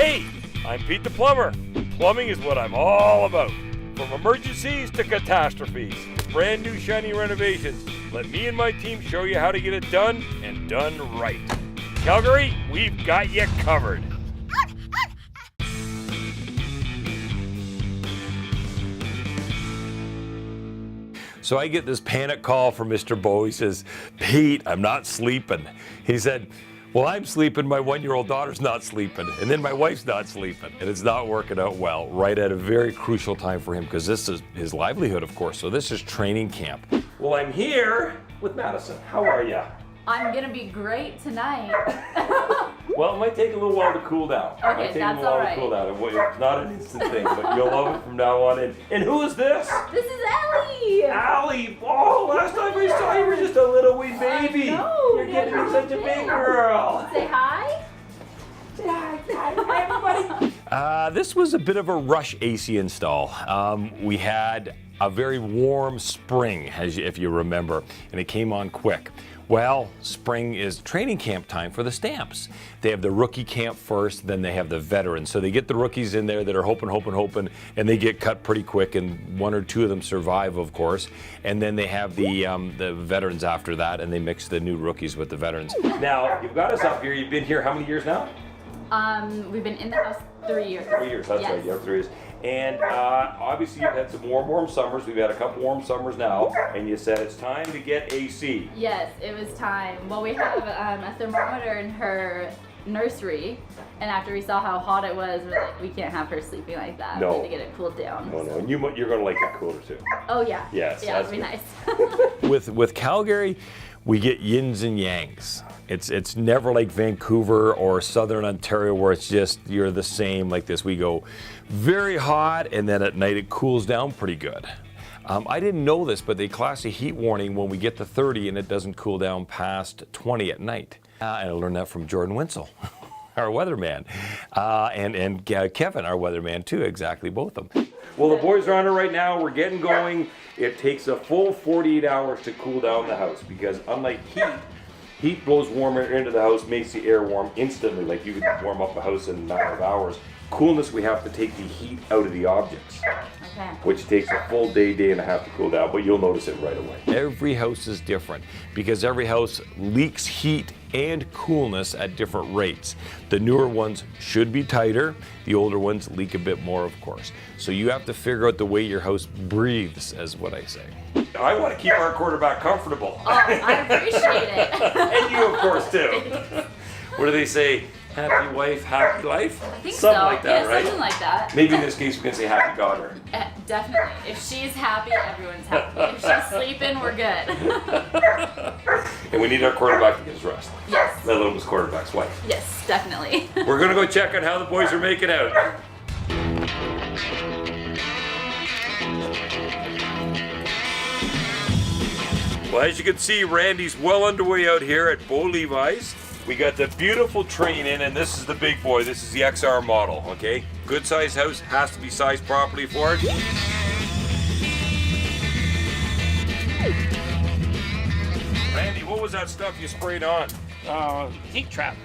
Hey, I'm Pete the Plumber. Plumbing is what I'm all about. From emergencies to catastrophes, brand new shiny renovations. Let me and my team show you how to get it done and done right. Calgary, we've got you covered. So I get this panic call from Mr. Bo. He says, Pete, I'm not sleeping. He said, well, I'm sleeping, my 1-year-old daughter's not sleeping, and then my wife's not sleeping, and it's not working out well, right at a very crucial time for him, because this is his livelihood, of course, so this is training camp. Well, I'm here with Madison. How are you? I'm gonna be great tonight. Well, it might take a little while to cool down. Okay, that's all right. It's not an instant thing, but you'll love it from now on. And who is this? This is Allie. Allie! Oh, last time we saw you were just a little wee baby. I know. You're getting to be such a big girl. Say hi. Say hi, everybody. This was a bit of a rush AC install. We had a very warm spring, if you remember, and it came on quick. Well, spring is training camp time for the Stamps. They have the rookie camp first, then they have the veterans. So they get the rookies in there that are hoping, and they get cut pretty quick, and 1 or 2 of them survive, of course. And then they have the veterans after that, and they mix the new rookies with the veterans. Now, you've got us up here. You've been here how many years now? We've been in the house 3 years. 3 years, that's yes. right, you have 3 years. And obviously you've had some warm summers. We've had a couple warm summers now, and you said it's time to get AC. Yes, it was time. Well, we have a thermometer in her nursery, and after we saw how hot it was, we're like, we can't have her sleeping like that. No. We need to get it cooled down. No, and you're going to like it cooler too. Oh yeah. Yes, yeah, that's it'll be nice. With Calgary, we get yins and yangs. It's never like Vancouver or Southern Ontario where it's just you're the same like this. We go very hot, and then at night it cools down pretty good. I didn't know this, but they class a heat warning when we get to 30 and it doesn't cool down past 20 at night. And I learned that from Jordan Winsel, our weatherman, and Kevin, our weatherman too, exactly, both of them. Well, the boys are on it right now. We're getting going. It takes a full 48 hours to cool down the house because unlike heat blows warmer into the house, makes the air warm instantly, like you could warm up a house in a matter of hours. Coolness, we have to take the heat out of the objects, Okay. which takes a full day and a half to cool down, but you'll notice it right away. Every house is different because every house leaks heat and coolness at different rates. The newer ones should be tighter, the older ones leak a bit more, of course. So you have to figure out the way your house breathes, is what I say. I want to keep our quarterback comfortable. Oh, I appreciate it. And you, of course, too. What do they say? Happy wife, happy life? I think something so. like that, yeah, right? Something like that. Maybe in this case we can say happy daughter. Definitely. If she's happy, everyone's happy. If she's sleeping, we're good. And we need our quarterback to get his rest. Yes. Let alone his quarterback's wife. Yes, definitely. We're going to go check out how the boys are making out. Well, as you can see, Randy's well underway out here at Bo Levi's. We got the beautiful train in, and this is the big boy. This is the XR model, okay? Good sized house, has to be sized properly for it. Randy, what was that stuff you sprayed on? Heat trap.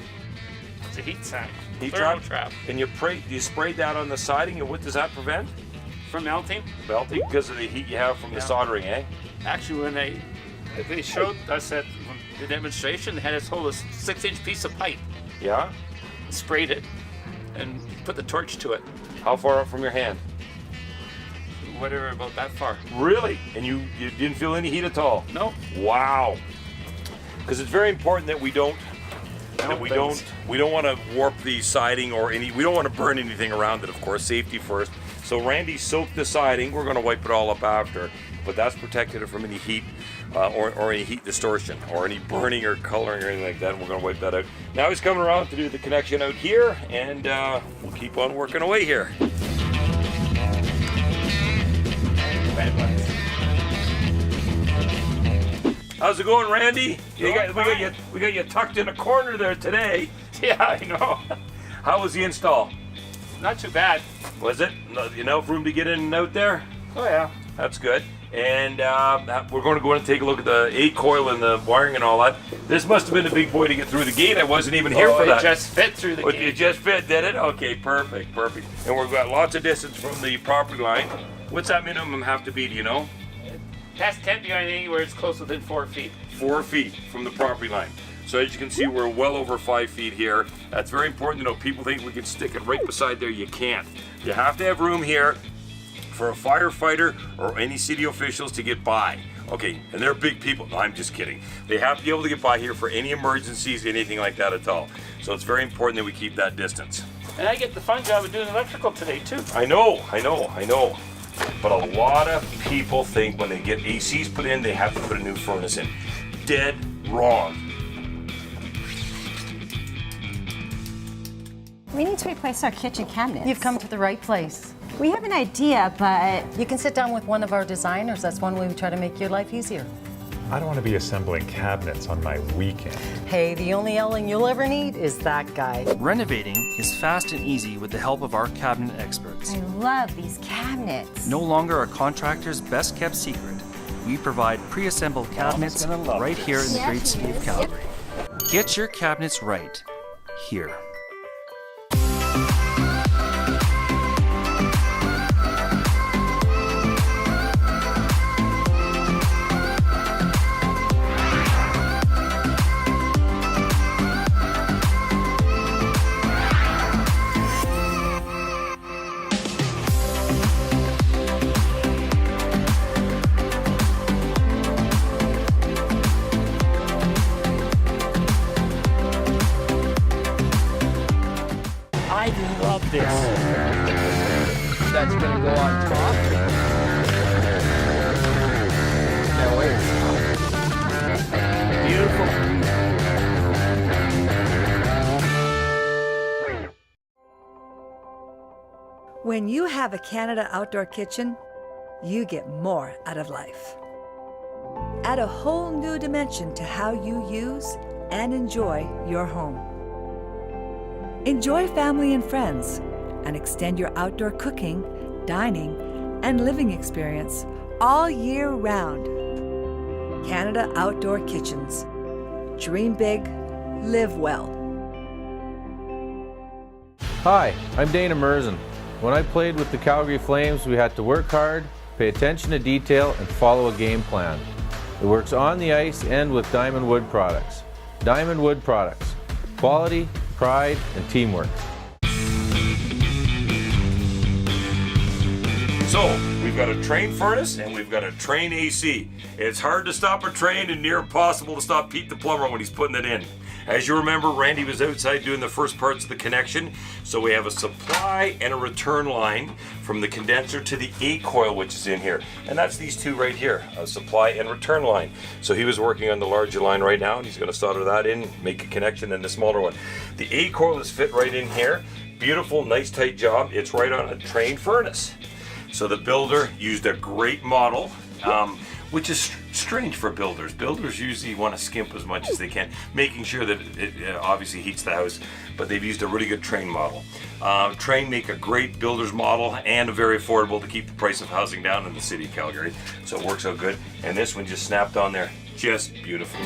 It's a heat sack. Heat Thermal trap? And you sprayed that on the siding, and what does that prevent? From melting. Melting because of the heat you have from the soldering, eh? Actually, when they showed us at the demonstration, they had us hold a 6-inch piece of pipe, Yeah? sprayed it, and put the torch to it. How far up from your hand? Whatever, about that far. Really? And you didn't feel any heat at all? No. Wow. Because it's very important that we don't want to warp the siding or we don't want to burn anything around it, of course, safety first. So Randy soaked the siding. We're going to wipe it all up after, but that's protected it from any heat or any heat distortion or any burning or coloring or anything like that. And we're going to wipe that out. Now he's coming around to do the connection out here, and we'll keep on working away here. How's it going, Randy? We got you tucked in a corner there today. Yeah, I know. How was the install? Not too bad. Was it? Enough room to get in and out there? Oh yeah. That's good. And we're going to go in and take a look at the A coil and the wiring and all that. This must have been a big boy to get through the gate. I wasn't even here for that. It just fit through the gate. It just fit, did it? Okay, perfect. And we've got lots of distance from the property line. What's that minimum have to be, do you know? That can't be on anywhere it's close within 4 feet. 4 feet from the property line. So as you can see, we're well over 5 feet here. That's very important to know. People think we can stick it right beside there. You can't. You have to have room here for a firefighter or any city officials to get by. Okay, and they're big people. No, I'm just kidding. They have to be able to get by here for any emergencies, anything like that at all. So it's very important that we keep that distance. And I get the fun job of doing electrical today too. I know. But a lot of people think when they get ACs put in, they have to put a new furnace in. Dead wrong. We need to replace our kitchen cabinets. You've come to the right place. We have an idea, but You can sit down with one of our designers. That's one way we try to make your life easier. I don't want to be assembling cabinets on my weekend. Hey, the only Ellen you'll ever need is that guy. Renovating is fast and easy with the help of our cabinet experts. I love these cabinets. No longer a contractor's best kept secret. We provide pre-assembled cabinets right here in the great city of Calgary. Get your cabinets right here. I love this. That's gonna go on top. Can't wait. Beautiful. When you have a Canada outdoor kitchen, you get more out of life. Add a whole new dimension to how you use and enjoy your home. Enjoy family and friends and extend your outdoor cooking, dining, and living experience all year round. Canada Outdoor Kitchens. Dream big, live well. Hi, I'm Dana Merzen. When I played with the Calgary Flames, we had to work hard, pay attention to detail, and follow a game plan. It works on the ice and with Diamond Wood products. Diamond Wood products. Quality, pride, and teamwork. So, we've got a train furnace and we've got a train AC. It's hard to stop a train and near impossible to stop Pete the plumber when he's putting it in. As you remember, Randy was outside doing the first parts of the connection. So we have a supply and a return line from the condenser to the A coil, which is in here. And that's these two right here, a supply and return line. So he was working on the larger line right now, and he's going to solder that in, make a connection, and the smaller one. The A coil is fit right in here. Beautiful, nice tight job. It's right on a train furnace. So the builder used a great model, which is strange for builders. Builders usually want to skimp as much as they can, making sure that it obviously heats the house, but they've used a really good train model. Train make a great builder's model and very affordable to keep the price of housing down in the city of Calgary. So it works out good. And this one just snapped on there, just beautiful.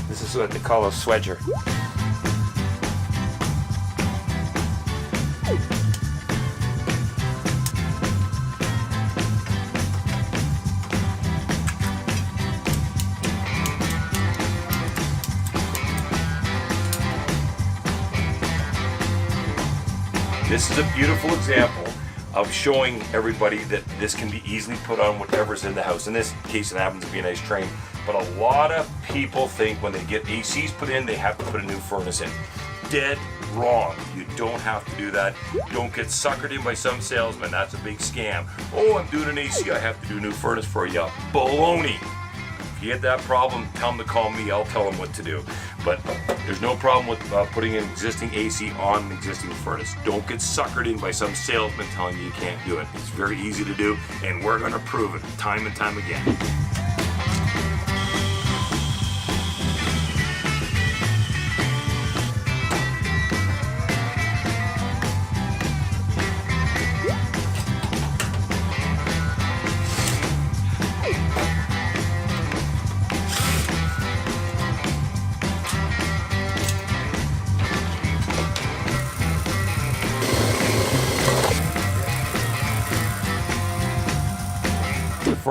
This is what they call a swedger. This is a beautiful example of showing everybody that this can be easily put on whatever's in the house. In this case, it happens to be a nice train, but a lot of people think when they get ACs put in, they have to put a new furnace in. Dead wrong. You don't have to do that. Don't get suckered in by some salesman. That's a big scam. Oh, I'm doing an AC, I have to do a new furnace for you. Baloney. If you get that problem, tell them to call me. I'll tell them what to do. But there's no problem with putting an existing AC on an existing furnace. Don't get suckered in by some salesman telling you you can't do it. It's very easy to do, and we're going to prove it time and time again.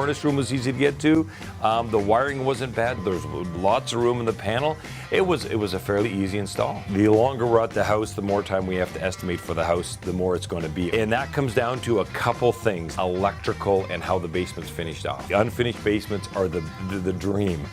furnace room was easy to get to. The wiring wasn't bad. There's lots of room in the panel. It was a fairly easy install. The longer we're at the house, the more time we have to estimate for the house, the more it's going to be. And that comes down to a couple things: electrical and how the basement's finished off. The unfinished basements are the dream.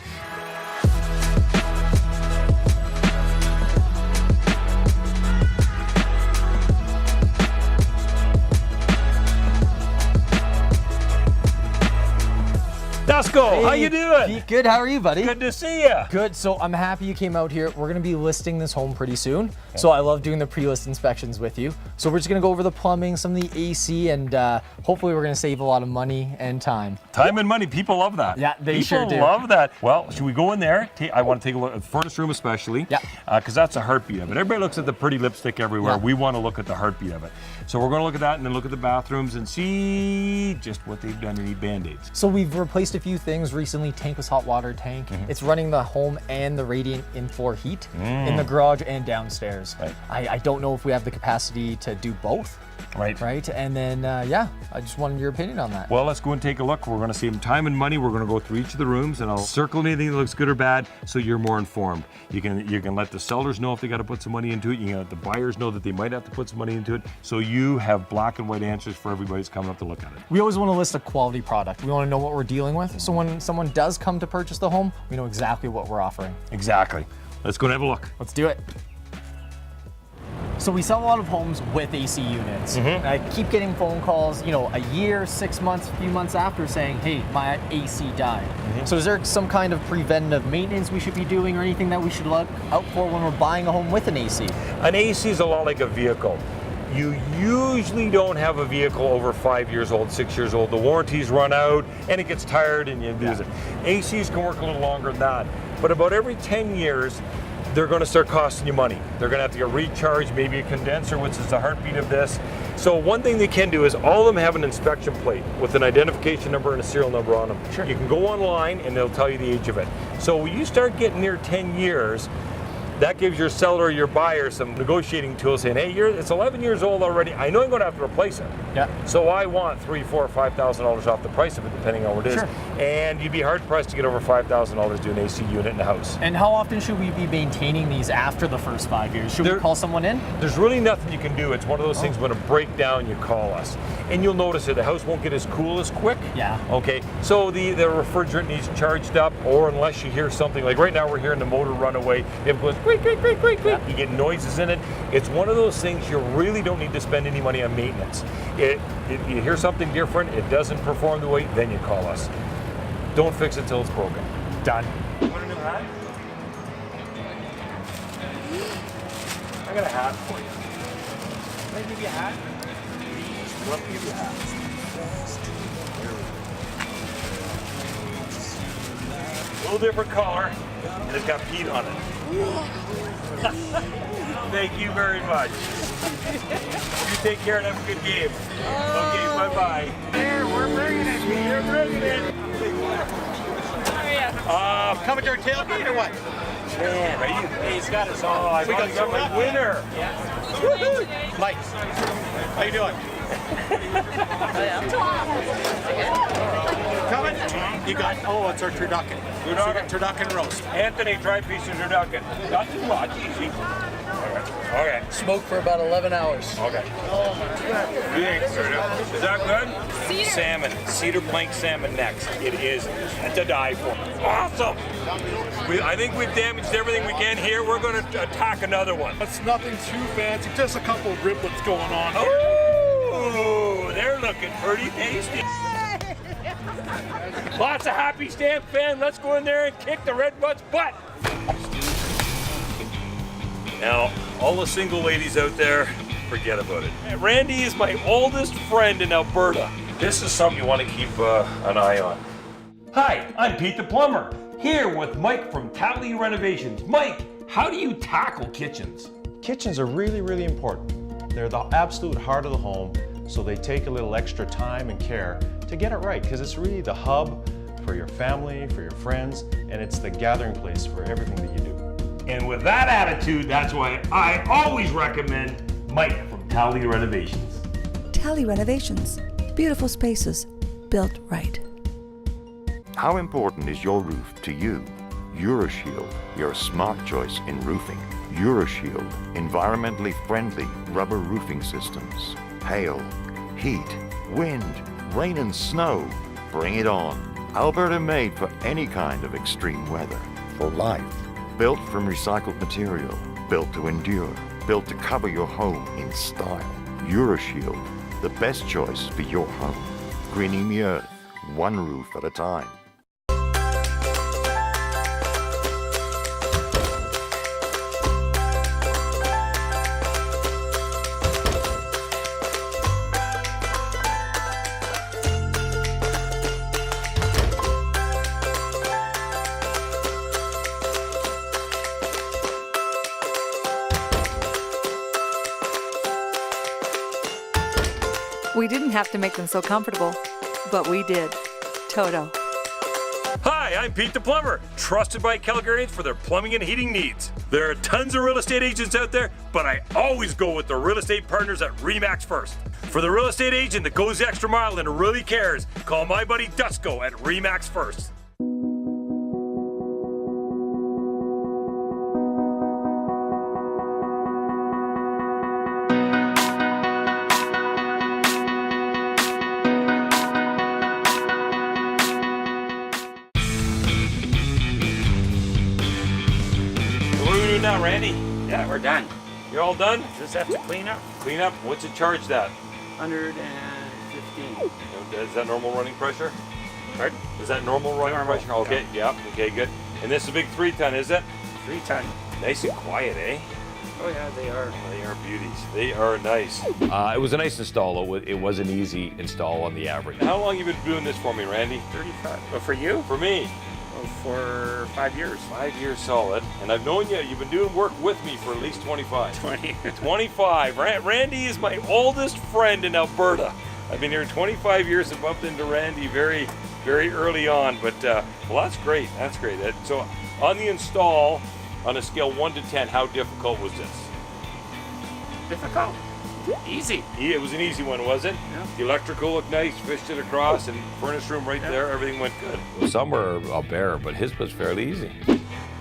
Dusko, how you doing? Pete, good. How are you, buddy? Good to see you. Good. So I'm happy you came out here. We're going to be listing this home pretty soon. Okay. So I love doing the pre-list inspections with you. So we're just going to go over the plumbing, some of the AC, and hopefully we're going to save a lot of money and time. Time and money. People love that. Yeah, they sure do. People love that. Well, should we go in there? I want to take a look at the furnace room especially. Yeah. Because that's a heartbeat of it. Everybody looks at the pretty lipstick everywhere. Yeah. We want to look at the heartbeat of it. So we're going to look at that and then look at the bathrooms and see just what they've done to need Band-Aids. So we've replaced a few things recently. Tankless hot water tank. Mm-hmm. It's running the home and the radiant in-floor heat in the garage and downstairs. Right. I don't know if we have the capacity to do both. Right. And then, yeah, I just wanted your opinion on that. Well, let's go and take a look. We're going to save time and money. We're going to go through each of the rooms, and I'll circle anything that looks good or bad so you're more informed. You can let the sellers know if they got to put some money into it. You can let the buyers know that they might have to put some money into it, so you have black and white answers for everybody who's coming up to look at it. We always want to list a quality product. We want to know what we're dealing with, so when someone does come to purchase the home, we know exactly what we're offering. Exactly. Let's go and have a look. Let's do it. So we sell a lot of homes with AC units. Mm-hmm. I keep getting phone calls, a year, 6 months, a few months after saying, hey, my AC died. Mm-hmm. So is there some kind of preventative maintenance we should be doing or anything that we should look out for when we're buying a home with an AC? An AC is a lot like a vehicle. You usually don't have a vehicle over 5 years old, 6 years old. The warranties run out and it gets tired and you lose it. ACs can work a little longer than that. But about every 10 years, they're going to start costing you money. They're going to have to get recharged, maybe a condenser, which is the heartbeat of this. So one thing they can do is all of them have an inspection plate with an identification number and a serial number on them. Sure. You can go online and they'll tell you the age of it. So when you start getting near 10 years, that gives your seller or your buyer some negotiating tools saying, hey, it's 11 years old already. I know I'm going to have to replace it. Yeah. So I want $3,000, $4,000, $5,000 off the price of it, depending on what it is. Sure. And you'd be hard pressed to get over $5,000 to an AC unit in the house. And how often should we be maintaining these after the first 5 years? Should we call someone in? There's really nothing you can do. It's one of those things when it breaks down, you call us. And you'll notice that the house won't get as cool as quick. Yeah. Okay, so the refrigerant needs charged up, or unless you hear something, like right now we're hearing the motor run away, it goes quick, quick, quick, quick, quick. You get noises in it. It's one of those things you really don't need to spend any money on maintenance. You hear something different, it doesn't perform the way, then you call us. Don't fix it till it's broken. Done. I got a hat for you. Can I give you a hat? Let me give you a hat. A little different color, and it's got Pete on it. Thank you very much. You take care and have a good game. Okay, bye-bye. There, we're bringing it. We're bringing it. Coming to our tailgate or what? Man, are you? Hey, he's got us all. I got my winner. Yeah. Mike, how you doing? Coming? You got, it's our turducken. So we got turducken roast. Anthony, try piece of turducken. Not too much, easy. Okay. Smoked for about 11 hours. Okay. Is that good? Cedar. Salmon, cedar plank salmon next. It is to die for. Awesome. I think we've damaged everything we can here. We're going to attack another one. It's nothing too fancy, just a couple of riblets going on. Oh, they're looking pretty tasty. Lots of happy Stamp fan. Let's go in there and kick the Red Butt's butt. Now, all the single ladies out there, forget about it. Randy is my oldest friend in Alberta. This is something you want to keep an eye on. Hi, I'm Pete the Plumber, here with Mike from Tally Renovations. Mike, how do you tackle kitchens? Kitchens are really, really important. They're the absolute heart of the home, so they take a little extra time and care to get it right, because it's really the hub for your family, for your friends, and it's the gathering place for everything that you do. And with that attitude, that's why I always recommend Mike from Tally Renovations. Tally Renovations. Beautiful spaces built right. How important is your roof to you? EuroShield, your smart choice in roofing. EuroShield, environmentally friendly rubber roofing systems. Hail, heat, wind, rain and snow. Bring it on. Alberta made for any kind of extreme weather. For life. Built from recycled material. Built to endure. Built to cover your home in style. EuroShield, the best choice for your home. Greening the earth, one roof at a time. We didn't have to make them so comfortable, but we did. Toto. Hi, I'm Pete the Plumber, trusted by Calgarians for their plumbing and heating needs. There are tons of real estate agents out there, but I always go with the real estate partners at RE/MAX first. For the real estate agent that goes the extra mile and really cares, call my buddy Dusko at RE/MAX first. Now, Randy? Yeah, we're done. You're all done? Just have to clean up. Clean up? What's it charge that? 115. Is that normal running pressure? Pardon? Is that normal running pressure? Okay, yeah, okay, good. And this is a big 3-ton, is it? 3-ton. Nice and quiet, eh? Oh yeah, they are. They are beauties. They are nice. It was a nice install. It was an easy install on the average. How long have you been doing this for me, Randy? 35. Well, for you? For me. For 5 years. 5 years solid. And I've known you, you've been doing work with me for at least 25. 20. 25. Randy is my oldest friend in Alberta. I've been here 25 years and bumped into Randy very, very early on. But, well, that's great. That's great. So, on the install, on a scale 1 to 10, how difficult was this? Difficult? Easy. Yeah, it was an easy one, was it? Yeah. The electrical looked nice, fished it across, and furnace room right there, everything went good. Well, some were a bear, but his was fairly easy.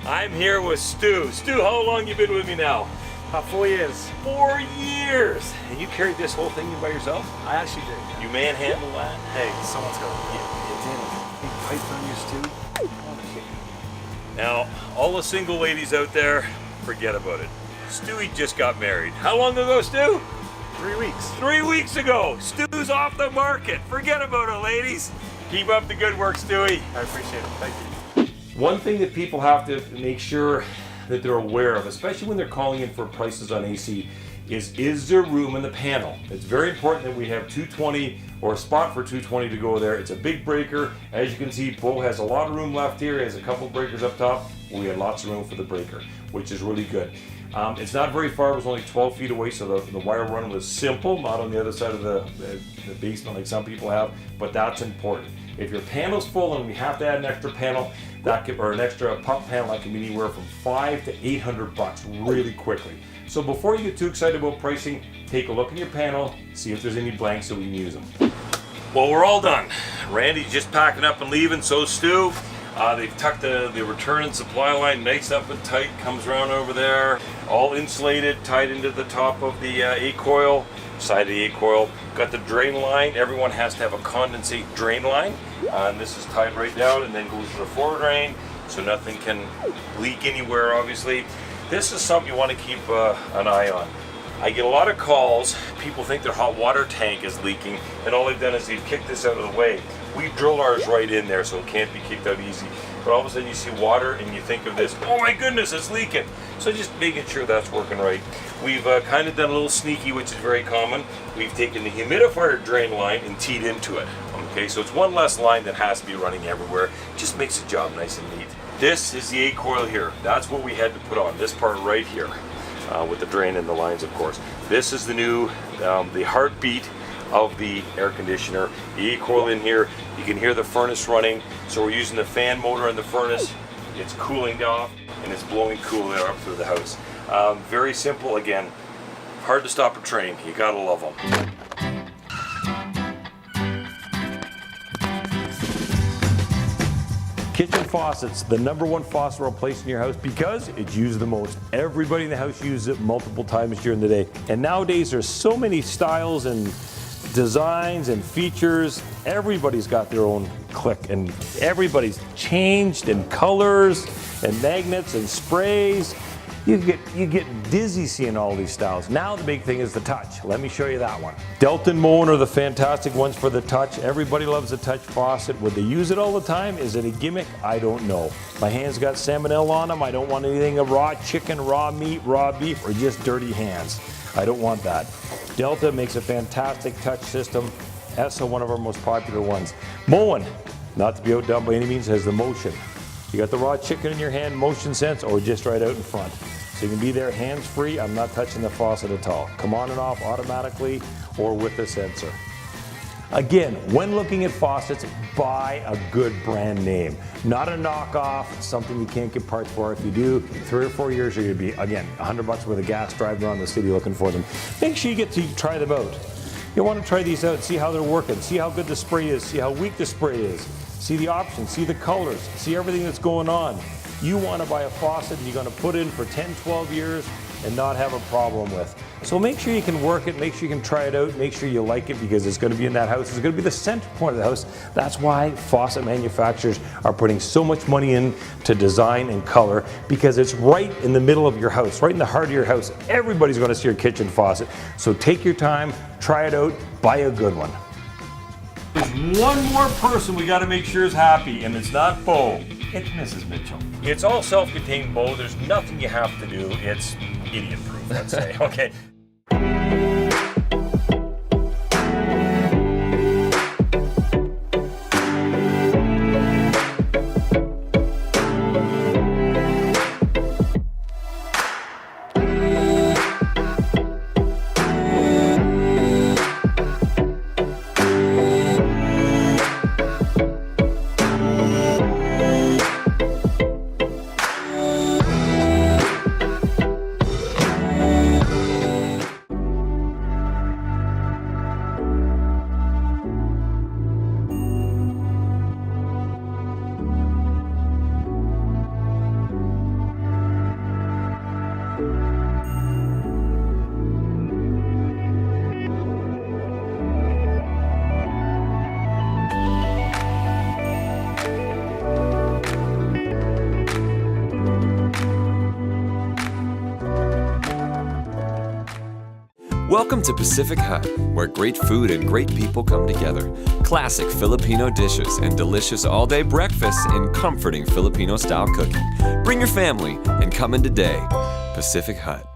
I'm here with Stu. Stu, how long you been with me now? About 4 years. 4 years! And you carried this whole thing by yourself? I actually did. Yeah. You manhandle that? Hey, someone's got it. You did. Big pipe on you, Stu. Now, all the single ladies out there, forget about it. Stewie just got married. How long ago, Stu? 3 weeks. 3 weeks ago. Stu's off the market. Forget about it, ladies. Keep up the good work, Stewie. I appreciate it. Thank you. One thing that people have to make sure that they're aware of, especially when they're calling in for prices on AC, is there room in the panel? It's very important that we have 220 or a spot for 220 to go there. It's a big breaker. As you can see, Bo has a lot of room left here. He has a couple of breakers up top. We had lots of room for the breaker, which is really good. It's not very far. It was only 12 feet away, so the wire run was simple, not on the other side of the basement like some people have, but that's important. If your panel's full and we have to add an extra panel, or an extra pump panel, that can be anywhere from $500 to $800 really quickly. So before you get too excited about pricing, take a look at your panel, see if there's any blanks so we can use them. Well, we're all done. Randy's just packing up and leaving, so's Stu. They've tucked the return and supply line nice up and tight, comes around over there, all insulated, tied into the top of the A-coil, side of the A-coil. Got the drain line. Everyone has to have a condensate drain line. And this is tied right down and then goes to the floor drain, so nothing can leak anywhere, obviously. This is something you want to keep an eye on. I get a lot of calls, people think their hot water tank is leaking, and all they've done is they've kicked this out of the way. We drill ours right in there, so it can't be kicked out easy. But all of a sudden you see water and you think of this, oh my goodness, it's leaking. So just making sure that's working right. We've kind of done a little sneaky, which is very common. We've taken the humidifier drain line and teed into it. Okay, so it's one less line that has to be running everywhere. Just makes the job nice and neat. This is the A-coil here. That's what we had to put on, this part right here. With the drain and the lines, of course. This is the new, the heartbeat of the air conditioner. The A-coil in here, you can hear the furnace running. So we're using the fan motor in the furnace. It's cooling off and it's blowing cool air up through the house. Very simple, again, hard to stop a train. You gotta love them. – Kitchen faucets, the #1 faucet replaced in your house because it's used the most. Everybody in the house uses it multiple times during the day. And nowadays there's so many styles and designs and features. Everybody's got their own click, and everybody's changed in colors and magnets and sprays. You get dizzy seeing all these styles. Now the big thing is the touch. Let me show you that one. Delta and Moen are the fantastic ones for the touch. Everybody loves the touch faucet. Would they use it all the time? Is it a gimmick? I don't know. My hands got salmonella on them. I don't want anything of raw chicken, raw meat, raw beef, or just dirty hands. I don't want that. Delta makes a fantastic touch system. That's one of our most popular ones. Moen, not to be outdone by any means, has the motion. You got the raw chicken in your hand, motion sense, or just right out in front. So you can be there hands-free. I'm not touching the faucet at all. Come on and off automatically or with the sensor. Again, when looking at faucets, buy a good brand name. Not a knockoff, something you can't get parts for. If you do, 3 or 4 years, you're gonna be, again, $100 worth of gas driving around the city looking for them. Make sure you get to try them out. You want to try these out, see how they're working, see how good the spray is, see how weak the spray is, see the options, see the colors, see everything that's going on. You want to buy a faucet and you're going to put in for 10, 12 years and not have a problem with. So make sure you can work it, make sure you can try it out, make sure you like it, because it's going to be in that house. It's going to be the center point of the house. That's why faucet manufacturers are putting so much money into design and color, because it's right in the middle of your house, right in the heart of your house. Everybody's going to see your kitchen faucet. So take your time, try it out, buy a good one. There's one more person we got to make sure is happy, and it's not Bo. It's Mrs. Mitchell. It's all self-contained, Bo. There's nothing you have to do. It's idiot-proof, let's say. Okay. Welcome to Pacific Hut, where great food and great people come together. Classic Filipino dishes and delicious all-day breakfasts in comforting Filipino-style cooking. Bring your family and come in today. Pacific Hut.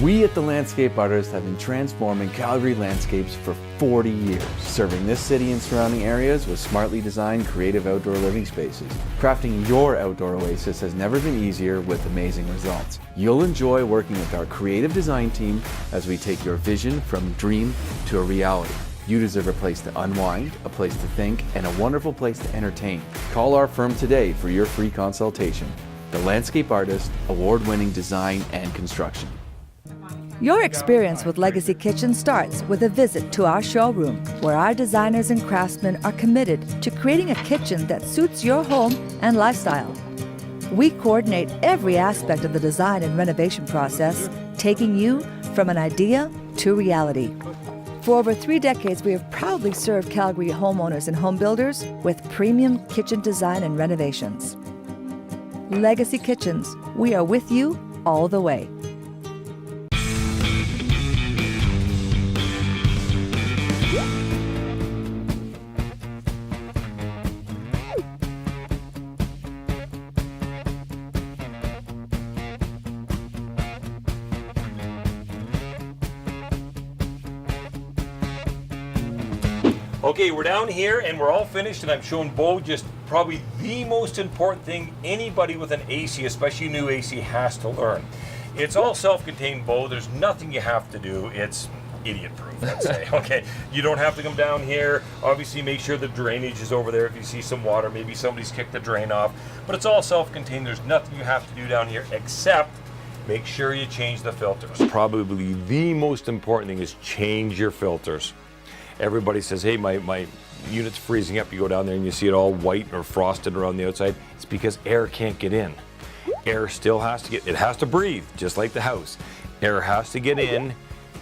We at The Landscape Artists have been transforming Calgary landscapes for 40 years, serving this city and surrounding areas with smartly designed creative outdoor living spaces. Crafting your outdoor oasis has never been easier with amazing results. You'll enjoy working with our creative design team as we take your vision from dream to a reality. You deserve a place to unwind, a place to think, and a wonderful place to entertain. Call our firm today for your free consultation. The Landscape Artist, award-winning design and construction. Your experience with Legacy Kitchen starts with a visit to our showroom, where our designers and craftsmen are committed to creating a kitchen that suits your home and lifestyle. We coordinate every aspect of the design and renovation process, taking you from an idea to reality. For over 3 decades, we have proudly served Calgary homeowners and home builders with premium kitchen design and renovations. Legacy Kitchens, we are with you all the way. Okay, we're down here and we're all finished, and I'm showing Bo just probably the most important thing anybody with an AC, especially new AC, has to learn. It's all self-contained, Bo. There's nothing you have to do. It's idiot-proof, let's say. Okay, you don't have to come down here. Obviously, make sure the drainage is over there. If you see some water, maybe somebody's kicked the drain off. But it's all self-contained. There's nothing you have to do down here except make sure you change the filters. Probably the most important thing is change your filters. Everybody says, hey, my units freezing up, you go down there and you see it all white or frosted around the outside, it's because air can't get in. Air still has to get, it has to breathe, just like the house. Air has to get in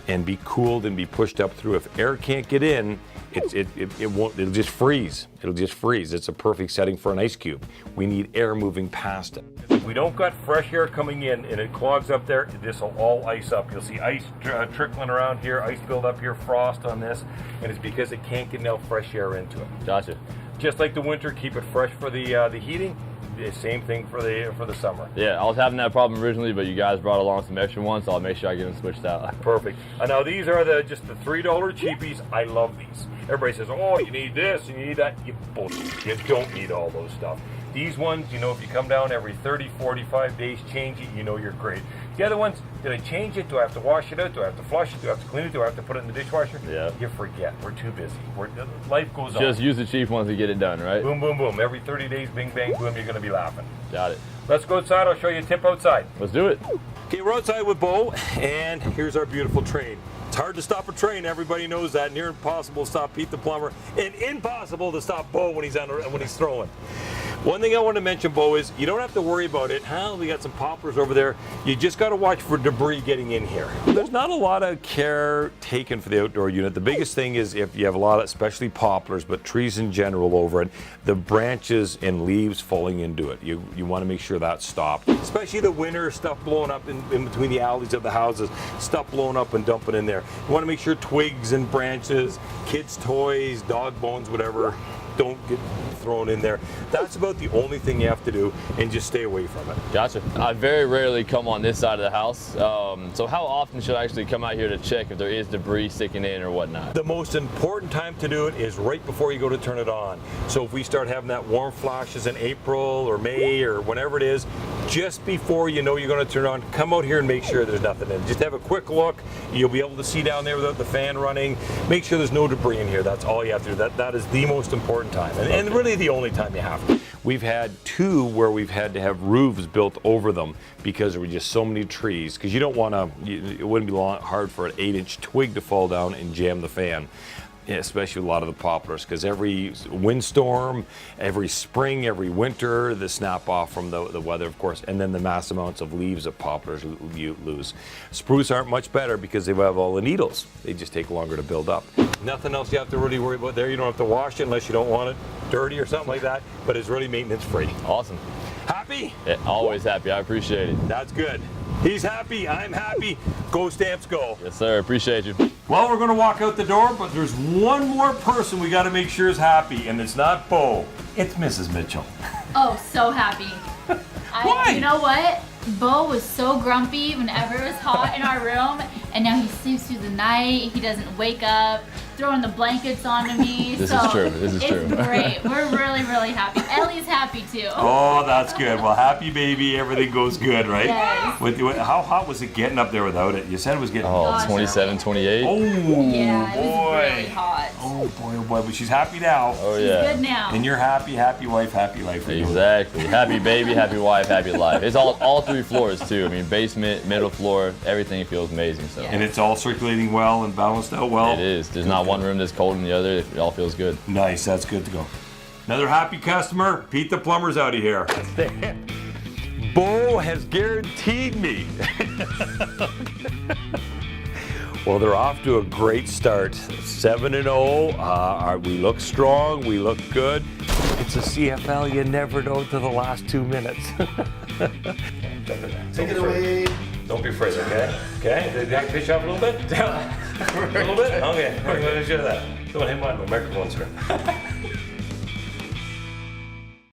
and be cooled and be pushed up through. If air can't get in, it won't, it'll just freeze. It'll just freeze. It's a perfect setting for an ice cube. We need air moving past it. If we don't got fresh air coming in and it clogs up there, this will all ice up. You'll see ice trickling around here, ice build up here, frost on this, and it's because it can't get enough fresh air into it. Gotcha. Just like the winter, keep it fresh for the heating. The same thing for the summer. Yeah, I was having that problem originally, but you guys brought along some extra ones, so I'll make sure I get them switched out. Perfect. Now these are just the $3 cheapies. I love these. Everybody says, oh, you need this, you need that. You bullshit. You don't need all those stuff. These ones, you know, if you come down every 30, 45 days, change it, you know you're great. The other ones, did I change it? Do I have to wash it out? Do I have to flush it? Do I have to clean it? Do I have to put it in the dishwasher? Yeah. You forget. We're too busy. Life goes on. Just use the cheap ones to get it done, right? Boom, boom, boom. Every 30 days, bing, bang, boom, you're going to be laughing. Got it. Let's go outside. I'll show you a tip outside. Let's do it. Okay, we're outside with Bo, and here's our beautiful train. It's hard to stop a train, everybody knows that. Near impossible to stop Pete the Plumber, and impossible to stop Bo when he's throwing. One thing I want to mention, Bo, is you don't have to worry about it. We got some poplars over there. You just got to watch for debris getting in here. There's not a lot of care taken for the outdoor unit. The biggest thing is if you have a lot of, especially poplars, but trees in general over it, the branches and leaves falling into it. You want to make sure that's stopped. Especially the winter stuff blowing up in between the alleys of the houses, stuff blowing up and dumping in there. You want to make sure twigs and branches, kids' toys, dog bones, whatever, don't get thrown in there. That's about the only thing you have to do, and just stay away from it. Gotcha. I very rarely come on this side of the house. So how often should I actually come out here to check if there is debris sticking in or whatnot? The most important time to do it is right before you go to turn it on. So if we start having that warm flashes in April or May or whenever it is, just before you know you're going to turn it on, come out here and make sure there's nothing in. Just have a quick look. You'll be able to see down there without the fan running. Make sure there's no debris in here. That's all you have to do. That is the most important time, and really the only time you have to. We've had two where we've had to have roofs built over them because there were just so many trees. Because you don't want to, it wouldn't be hard for an 8-inch twig to fall down and jam the fan. Especially a lot of the poplars, because every windstorm, every spring, every winter, the snap off from the weather, of course, and then the mass amounts of leaves that poplars you lose. Spruce aren't much better because they have all the needles. They just take longer to build up. Nothing else you have to really worry about there. You don't have to wash it unless you don't want it dirty or something like that, but it's really maintenance free. Awesome. Happy? Yeah, always happy. I appreciate it. That's good. He's happy, I'm happy. Go Stamps, go. Yes, sir. Appreciate you. Well, we're going to walk out the door, but there's one more person we got to make sure is happy, and it's not Bo. It's Mrs. Mitchell. Oh, so happy. Why? You know what? Bo was so grumpy whenever it was hot in our room, and now he sleeps through the night. He doesn't wake up, throwing the blankets onto me. This is true. This is true. It's great. We're really, really happy. Ellie's happy too. Oh, that's good. Well, happy baby. Everything goes good, right? Yes. How hot was it getting up there without it? You said it was getting... Oh, 27, 28. Oh, yeah, it boy. was really hot. Oh, boy, oh, boy. But she's happy now. Oh, She's yeah. good now. And you're happy, happy wife, happy life for you. Exactly. Happy baby, happy wife, happy life. It's all 3 floors, too. I mean, basement, middle floor, everything feels amazing. So. And it's all circulating well and balanced out well? It is. There's not one room that's cold in the other. It all feels good. Nice. That's good to go. Another happy customer. Pete the Plumber's out of here. Bo has guaranteed me. Well, they're off to a great start. 7-0. We look strong. We look good. It's a CFL. You never know to the last 2 minutes. Take it away. Don't be afraid, okay? Okay? Did I fish off a little bit? A little bit? Okay. I'm going to show that. Don't hit my microphone, sir.